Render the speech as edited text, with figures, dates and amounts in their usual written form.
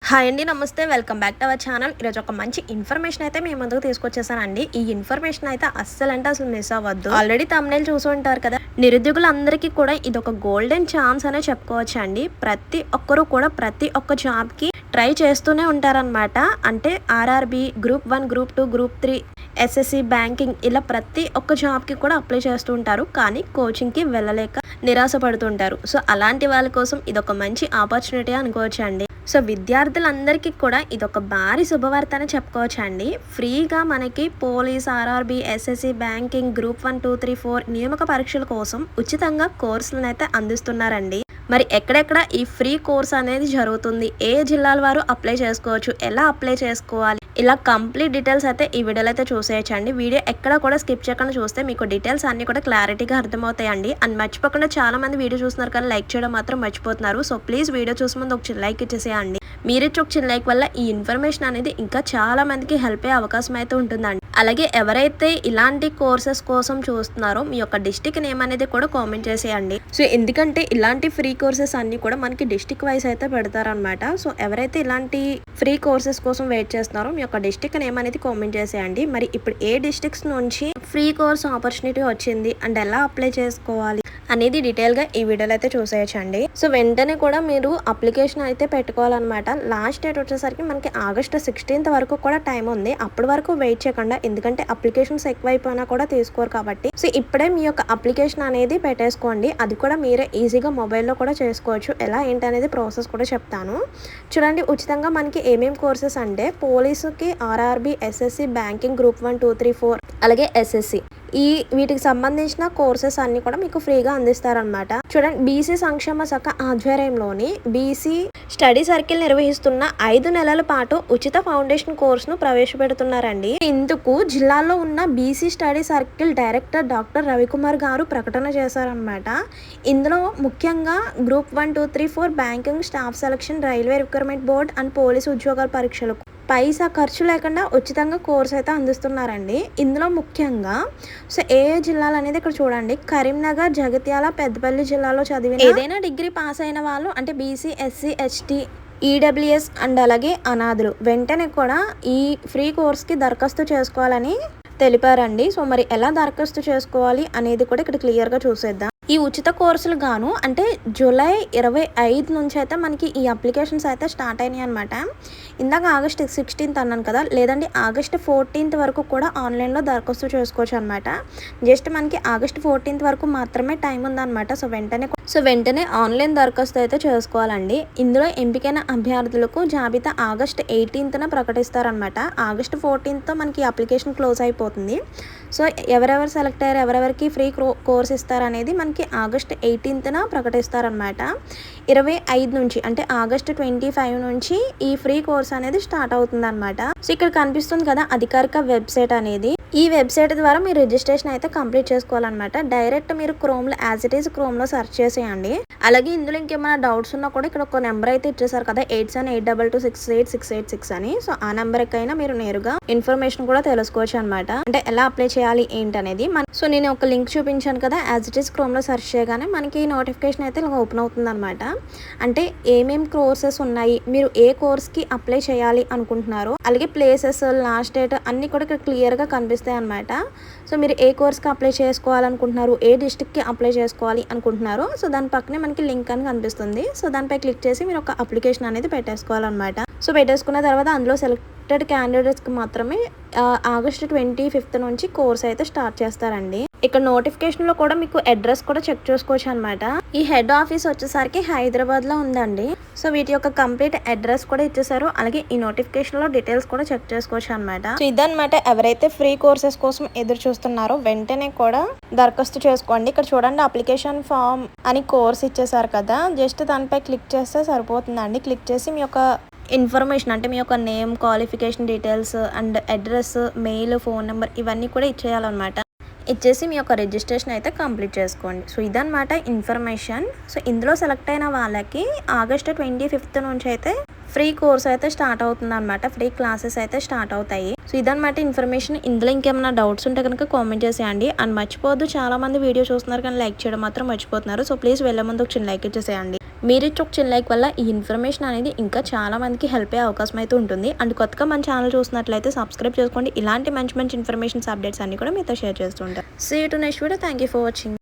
Hi అండి, నమస్తే. Welcome back to our channel. ఈరోజు ఒక మంచి ఇన్ఫర్మేషన్ అయితే మీ ముందుకు తీసుకొచ్చేసానండి. ఈ ఇన్ఫర్మేషన్ అయితే అస్సలు మిస్ అవ్వద్దు. ఆల్రెడీ థంబ్నెయిల్ చూసి ఉంటారు కదా. నిరుద్యోగులందరికీ కూడా ఇది ఒక గోల్డెన్ ఛాన్స్ అనే చెప్పుకోవచ్చు అండి. ప్రతి ఒక్కరూ కూడా ప్రతి ఒక్క జాబ్కి ట్రై చేస్తూనే ఉంటారనమాట. అంటే RRB, group 1, group 2, group 3, SSC, banking ఇలా ప్రతి ఒక్క జాబ్కి కూడా అప్లై చేస్తూ ఉంటారు. కానీ కోచింగ్కి వెళ్ళలేక నిరాశ పడుతుంటారు. సో అలాంటి వాళ్ళ కోసం ఇది ఒక మంచి ఆపర్చునిటీ అనుకోవచ్చు అండి. సో విద్యార్థులందరికీ కూడా ఇదొక భారీ శుభవార్త అని చెప్పుకోవచ్చు అండి. ఫ్రీగా మనకి police, RRB, SSC, banking, group 1, 2, 3, 4 నియామక పరీక్షల కోసం ఉచితంగా కోర్సులను అయితే అందిస్తున్నారండి. మరి ఎక్కడెక్కడ ఈ ఫ్రీ కోర్స్ అనేది జరుగుతుంది, ఏ జిల్లాల వారు అప్లై చేసుకోవచ్చు, ఎలా అప్లై చేసుకోవాలి, ఇలా కంప్లీట్ డీటెయిల్స్ అయితే ఈ వీడియోలో అయితే చూసేయచ్చండి. వీడియో ఎక్కడ కూడా స్కిప్ చేయకుండా చూస్తే మీకు డీటెయిల్స్ అన్ని కూడా క్లారిటీగా అర్థమవుతాయండి. అండ్ మర్చిపోకుండా చాలా మంది వీడియో చూస్తున్నారు కానీ లైక్ చేయడం మాత్రం మర్చిపోతున్నారు. సో ప్లీజ్ వీడియో చూసే ముందు ఒక చిన్న లైక్ ఇచ్చేసేయండి. మీరిచ్చే ఒక చిన్న లైక్ వల్ల ఈ ఇన్ఫర్మేషన్ అనేది ఇంకా చాలా మందికి హెల్ప్ అయ్యే అవకాశం అయితే ఉంటుందండి. అలాగే ఎవరైతే ఇలాంటి కోర్సెస్ కోసం చూస్తున్నారో మీ యొక్క డిస్ట్రిక్ట్ నేమ్ అనేది కూడా కామెంట్ చేసేయండి. సో ఎందుకంటే ఇలాంటి ఫ్రీ కోర్సెస్ అన్ని కూడా మనకి డిస్ట్రిక్ట్ వైజ్ అయితే పెడతారనమాట. సో ఎవరైతే ఇలాంటి ఫ్రీ కోర్సెస్ కోసం వెయిట్ చేస్తున్నారో మీ యొక్క డిస్ట్రిక్ట్ నేమ్ అనేది కామెంట్ చేసేయండి. మరి ఇప్పుడు ఏ డిస్ట్రిక్ట్స్ నుంచి ఫ్రీ కోర్స్ ఆపర్చునిటీ వచ్చింది అండ్ ఎలా అప్లై చేసుకోవాలి అనేది డీటెయిల్గా ఈ వీడియోలో అయితే చూసేయచ్చండి. సో వెంటనే కూడా మీరు అప్లికేషన్ అయితే పెట్టుకోవాలన్నమాట. లాస్ట్ డేట్ వచ్చేసరికి మనకి ఆగస్టు 16th వరకు కూడా టైం ఉంది. అప్పటి వరకు వెయిట్ చేయకుండా, ఎందుకంటే అప్లికేషన్స్ ఎక్కువైపోయినా కూడా తీసుకోరు కాబట్టి. సో ఇప్పుడే మీ యొక్క అప్లికేషన్ అనేది పెట్టేసుకోండి. అది కూడా మీరే ఈజీగా మొబైల్లో కూడా చేసుకోవచ్చు. ఎలా ఏంటనేది ప్రాసెస్ కూడా చెప్తాను చూడండి. ఉచితంగా మనకి ఏమేమి కోర్సెస్ అంటే పోలీసుకి, ఆర్ఆర్బి, ఎస్ఎస్సి, బ్యాంకింగ్, గ్రూప్ 1, 2, 3, 4 అలాగే ఎస్ఎస్సి వీటికి సంబంధించిన కోర్సెస్ అన్ని కూడా మీకు ఫ్రీగా అందిస్తారనమాట. చూడండి, బీసీ సంక్షేమ శాఖ ఆధ్వర్యంలోని బీసీ స్టడీ సర్కిల్ నిర్వహిస్తున్న 5 నెలల పాటు ఉచిత ఫౌండేషన్ కోర్సును ప్రవేశపెడుతున్నారండి. ఇందుకు జిల్లాలో ఉన్న BC study circle director doctor Ravikumar గారు ప్రకటన చేశారనమాట. ఇందులో ముఖ్యంగా group 1, 2, 3, 4 banking, staff selection, railway recruitment board and police ఉద్యోగాల పరీక్షలకు పైసా ఖర్చు లేకుండా ఉచితంగా కోర్స్ అయితే అందిస్తున్నారండి. ఇందులో ముఖ్యంగా సో ఏ జిల్లాలు అనేది ఇక్కడ చూడండి. కరీంనగర్, జగిత్యాల, పెద్దపల్లి జిల్లాలో చదివిన ఏదైనా డిగ్రీ పాస్ అయిన వాళ్ళు, అంటే BC, SC, ST, EWS and అలాగే అనాథులు వెంటనే కూడా ఈ ఫ్రీ కోర్స్కి దరఖాస్తు చేసుకోవాలని తెలిపారండి. సో మరి ఎలా దరఖాస్తు చేసుకోవాలి అనేది కూడా ఇక్కడ క్లియర్గా చూసేద్దాం. ఈ ఉచిత కోర్సులు గాను అంటే జూలై 25 నుంచి అయితే మనకి ఈ అప్లికేషన్స్ అయితే స్టార్ట్ అయినాయి అనమాట. ఇందాక ఆగస్ట్ 16th అన్నాను కదా, లేదండి ఆగస్ట్ 14th వరకు కూడా ఆన్లైన్లో దరఖాస్తు చేసుకోవచ్చు అనమాట. జస్ట్ మనకి ఆగస్ట్ 14th వరకు మాత్రమే టైం ఉందన్నమాట. సో వెంటనే ఆన్లైన్ దరఖాస్తు అయితే చేసుకోవాలండి. ఇందులో ఎంపికైన అభ్యర్థులకు జాబితా ఆగస్ట్ 18th ప్రకటిస్తారనమాట. ఆగస్ట్ 14th మనకి అప్లికేషన్ క్లోజ్ అయిపోతుంది. సో ఎవరెవరు సెలెక్ట్ అయ్యారు, ఎవరెవరికి ఫ్రీ కోర్స్ ఇస్తారనేది మనకి ఆగస్ట్ 18th ప్రకటిస్తారనమాట. 25 నుంచి అంటే ఆగస్ట్ 25 నుంచి ఈ ఫ్రీ కోర్స్ అనేది స్టార్ట్ అవుతుంది అనమాట. సో ఇక్కడ కనిపిస్తుంది కదా అధికారిక వెబ్సైట్ అనేది. ఈ వెబ్సైట్ ద్వారా మీరు రిజిస్ట్రేషన్ అయితే కంప్లీట్ చేసుకోవాలన్నమాట. డైరెక్ట్ మీరు క్రోమ్లో యాజ్ ఇట్ ఈస్ క్రోమ్లో సెర్చ్ చేసేయండి. అలాగే ఇందులో ఇంకేమైనా డౌట్స్ ఉన్నా కూడా ఇక్కడ ఒక నెంబర్ అయితే ఇచ్చేసారు కదా, 8782268686 అని. సో ఆ నెంబర్కైనా మీరు నేరుగా ఇన్ఫర్మేషన్ కూడా తెలుసుకోవచ్చు అనమాట. అంటే ఎలా అప్లై చేయాలి ఏంటనేది. సో నేను ఒక లింక్ చూపించాను కదా, యాజ్ ఇట్ ఈస్ క్రోమ్లో సెర్చ్ చేయగానే మనకి నోటిఫికేషన్ అయితే ఇలా ఓపెన్ అవుతుంది అనమాట. అంటే ఏమేమి కోర్సెస్ ఉన్నాయి, మీరు ఏ కోర్స్కి అప్లై చేయాలి అనుకుంటున్నారో, అలాగే ప్లేసెస్, లాస్ట్ డేట్ అన్నీ కూడా ఇక్కడ క్లియర్గా కనిపిస్తాయి అనమాట. సో మీరు ఏ కోర్స్కి అప్లై చేసుకోవాలనుకుంటున్నారు, ఏ డిస్ట్రిక్ట్కి అప్లై చేసుకోవాలి అనుకుంటున్నారో సో దాని పక్కనే మనకి లింక్ అని కనిపిస్తుంది. సో దానిపై క్లిక్ చేసి మీరు ఒక అప్లికేషన్ అనేది పెట్టేసుకోవాలన్నమాట. సో పెట్టేసుకున్న తర్వాత అందులో సెలెక్టెడ్ క్యాండిడేట్స్కి మాత్రమే ఆగస్ట్ 25th నుంచి కోర్స్ అయితే స్టార్ట్ చేస్తారండి. ఇక్కడ నోటిఫికేషన్లో కూడా మీకు అడ్రస్ కూడా చెక్ చేసుకోవచ్చు అనమాట. ఈ హెడ్ ఆఫీస్ వచ్చేసరికి హైదరాబాద్లో ఉందండి. సో వీటి యొక్క కంప్లీట్ అడ్రస్ కూడా ఇచ్చేసారు. అలాగే ఈ నోటిఫికేషన్లో డీటెయిల్స్ కూడా చెక్ చేసుకోవచ్చు అనమాట. సో ఇదన్నమాట, ఎవరైతే ఫ్రీ కోర్సెస్ కోసం ఎదురు చూస్తున్నారో వెంటనే కూడా దరఖాస్తు చేసుకోండి. ఇక్కడ చూడండి, అప్లికేషన్ ఫామ్ అని కోర్స్ ఇచ్చేసారు కదా, జస్ట్ దానిపై క్లిక్ చేస్తే సరిపోతుందండి. క్లిక్ చేసి మీ యొక్క ఇన్ఫర్మేషన్ అంటే మీ యొక్క name, qualification details and address, mail, phone number ఇవన్నీ కూడా ఇచ్చేయాలన్నమాట. ఇచ్చేసి మీ యొక్క రిజిస్ట్రేషన్ అయితే కంప్లీట్ చేసుకోండి. సో ఇదన్నమాట ఇన్ఫర్మేషన్. సో ఇందులో సెలెక్ట్ అయిన వాళ్ళకి ఆగస్ట్ 25th నుంచి అయితే ఫ్రీ కోర్స్ అయితే స్టార్ట్ అవుతుంది అనమాట. ఫ్రీ క్లాసెస్ అయితే స్టార్ట్ అవుతాయి. సో ఇదన్నమాట ఇన్ఫర్మేషన్. ఇందులో ఇంకేమైనా డౌట్స్ ఉంటే కనుక కామెంట్ చేసేయండి. అండ్ మర్చిపోవద్దు, చాలా మంది వీడియో చూస్తున్నారు కానీ లైక్ చేయడం మాత్రం మర్చిపోతున్నారు. సో ప్లీజ్ వెళ్ళే ముందు ఒక చిన్న లైక్ ఇచ్చేసేయండి. మీరు ఇచ్చే ఒక చిన్న లైక్ వల్ల ఈ ఇన్ఫర్మేషన్ అనేది ఇంకా చాలా మందికి హెల్ప్ అయ్యే అవకాశం అయితే ఉంటుంది. అండ్ కొత్తగా మన ఛానల్ చూసినట్లయితే సబ్స్క్రైబ్ చేసుకోండి. ఇలాంటి మంచి మంచి ఇన్ఫర్మేషన్స్ అప్డేట్స్ అన్ని కూడా మీతో షేర్ చేస్తూ ఉంటాను. See you to next video. Thank you for watching.